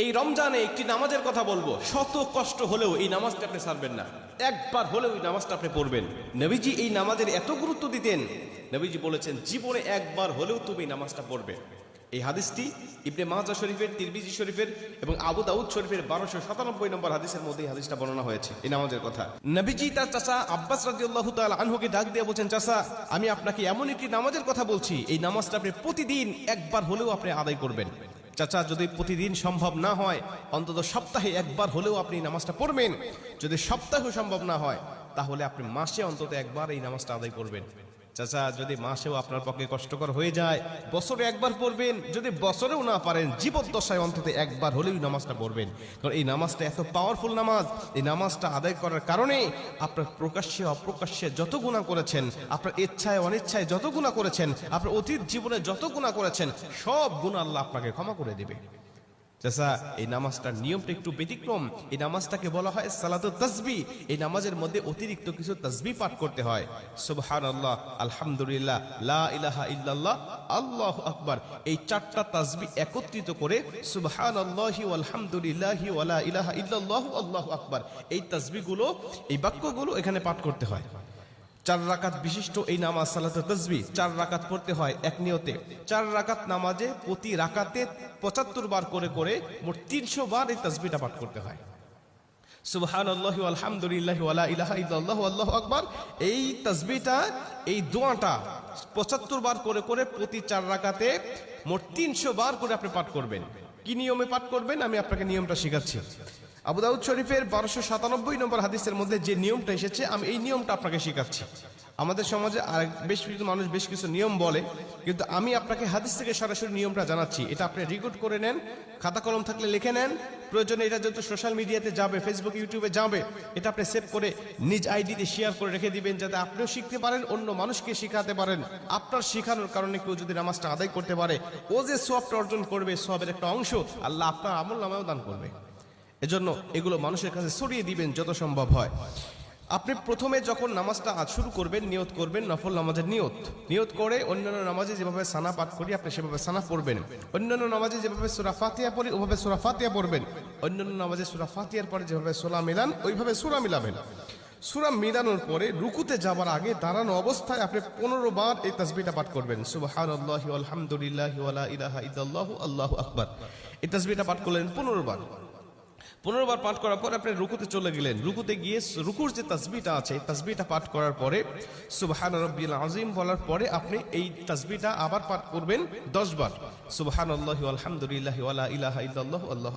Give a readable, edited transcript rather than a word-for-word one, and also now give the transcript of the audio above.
এই রমজানে একটি নামাজের কথা বলবো, শত কষ্ট হলেও এই নামাজটা আপনি ছাড়বেন না, একবার হলেও এই নামাজটা আপনি পড়বেন। নবীজি এই নামাজের এত গুরুত্ব দিতেন, নবীজি বলেছেন জীবনে একবার হলেও তুমি এই নামাজটা পড়বে। এই হাদিসটি ইবনে মাজাহ শরীফের, তিরমিজি শরীফের এবং আবু দাউদ শরীফের 1297 নম্বর হাদিসের মধ্যে এই হাদিসটা বর্ণনা হয়েছে এই নামাজের কথা। নবীজি তার চাচা আব্বাস রাদিয়াল্লাহু তাআলা আনহুকে ডাক দিয়ে বলেন, চাচা আমি আপনাকে এমন একটি নামাজের কথা বলছি, এই নামাজটা আপনি প্রতিদিন একবার হলেও আপনি আদায় করবেন। চাচা যদি প্রতিদিন সম্ভব না হয়, অন্তত সপ্তাহে একবার হলেও আপনি নামাজটা পড়বেন। যদি সপ্তাহে সম্ভব না হয়, তাহলে আপনি মাসে অন্তত একবার এই নামাজটা আদায় করবেন। চাচা যদি মাসেও আপনার পক্ষে কষ্টকর হয়ে যায়, বছরে একবার পড়বেন। যদি বছরেও না পারেন, জীবদ্দশায় অন্তত একবার হলেও নামাজটা পড়বেন। কারণ এই নামাজটা এত পাওয়ারফুল নামাজ। এই নামাজটা আদায় করার কারণে আপনার প্রকাশ্যে অপ্রকাশ্যে যত গুনাহ করেছেন, আপনার ইচ্ছায় অনিচ্ছায় যত গুনাহ করেছেন, আপনার অতীত জীবনে যত গুনাহ করেছেন, সব গুনাহ আল্লাহ আপনাকে ক্ষমা করে দেবে। চাচা এই নামাজটার নিয়মটা একটু ব্যতিক্রম। এই নামাজটাকে বলা হয় সালাতুত তাসবিহ। এই নামাজের মধ্যে অতিরিক্ত কিছু তাসবিহ পাঠ করতে হয়। সুবহানাল্লাহ, আলহামদুলিল্লাহ, লা ইলাহা ইল্লাল্লাহ, আল্লাহু আকবার। এই চারটা তাসবিহ একত্রিত করে সুবহানাল্লাহি ওয়াল হামদুলিল্লাহি ওয়া লা ইলাহা ইল্লাল্লাহ আল্লাহু আকবার, এই তাসবিহগুলো, এই বাক্যগুলো এখানে পাঠ করতে হয়। 4 রাকাত বিশিষ্ট এই নামাজ সালাতুত তাসবিহ 4 রাকাত পড়তে হয় এক নিয়তে। 4 রাকাত নামাজে প্রতি রাকাতে 75 বার করে করে মোট 300 বার এই তাসবিহটা পাঠ করতে হয়। সুবহানাল্লাহি ওয়াল হামদুলিল্লাহি ওয়া লা ইলাহা ইল্লাল্লাহু আল্লাহু আকবার, এই তাসবিহটা, এই দোয়াটা 75 বার করে করে প্রতি 4 রাকাতে মোট 300 বার করে আপনি পাঠ করবেন। কি নিয়মে পাঠ করবেন আমি আপনাকে নিয়মটা শেখাচ্ছি। আবু দাউদ শরীফের 1297 নম্বর হাদিসের মধ্যে যে নিয়মটা এসেছে, আমি এই নিয়মটা আপনাকে শেখাচ্ছি। আমাদের সমাজে আর বেশ কিছু মানুষ বেশ কিছু নিয়ম বলে, কিন্তু আমি আপনাকে হাদিস থেকে সরাসরি নিয়মটা জানাচ্ছি। এটা আপনি রেকর্ড করে নেন, খাতা কলম থাকলে লিখে নেন। প্রয়োজনে এটা যত সোশ্যাল মিডিয়াতে যাবে, ফেসবুক ইউটিউবে যাবে, এটা আপনি সেভ করে নিজ আইডিতে শেয়ার করে রেখে দিবেন, যাতে আপনিও শিখতে পারেন, অন্য মানুষকে শিখাতে পারেন। আপনার শেখানোর কারণে কেউ যদি নামাজটা আদায় করতে পারে, ও যে সওয়াবটা অর্জন করবে, সওয়াবের একটা অংশ আল্লাহ আপনার আমলনামায়ও দান করবে। এজন্য এগুলো মানুষের কাছে ছড়িয়ে দিবেন যত সম্ভব হয়। আপনি প্রথমে যখন নামাজটা শুরু করবেন, নিয়ত করবেন নফল নামাজের নিয়ত করে অন্যান্য নামাজে যেভাবে সানা পাঠ করি আপনি সেভাবে সানা পড়বেন। অন্যান্য নামাজে যেভাবে সূরা ফাতিহা পড়ি ওভাবে সূরা ফাতিহা পড়বেন। অন্যান্য নামাজে সূরা ফাতিহার পরে যেভাবে সূরা মিলান ওইভাবে সূরা মিলাবেন। সূরা মিলানোর পরে রুকুতে যাবার আগে দাঁড়ানো অবস্থায় আপনি 15 বার এই তাসবিহটা পাঠ করবেন। সুবহানাল্লাহি ওয়াল হামদুলিল্লাহি ওয়া লা ইলাহা ইল্লাল্লাহু আল্লাহু আকবার, এই তাসবিহটা পাঠ করলেন 15 বার। 15 বার পাঠ করার পর আপনি রুকুতে চলে গেলেন। রুকুতে গিয়ে রুকুর যে তাসবিহটা আছে, তাসবিহটা পাঠ করার পরে সুবহান রাব্বিল আযীম বলার পরে আপনি এই তাসবিহটা আবার পাঠ করবেন 10 বার। সুবহানাল্লাহি ওয়াল হামদুলিল্লাহি ওয়া লা ইলাহা ইল্লাল্লাহু আল্লাহু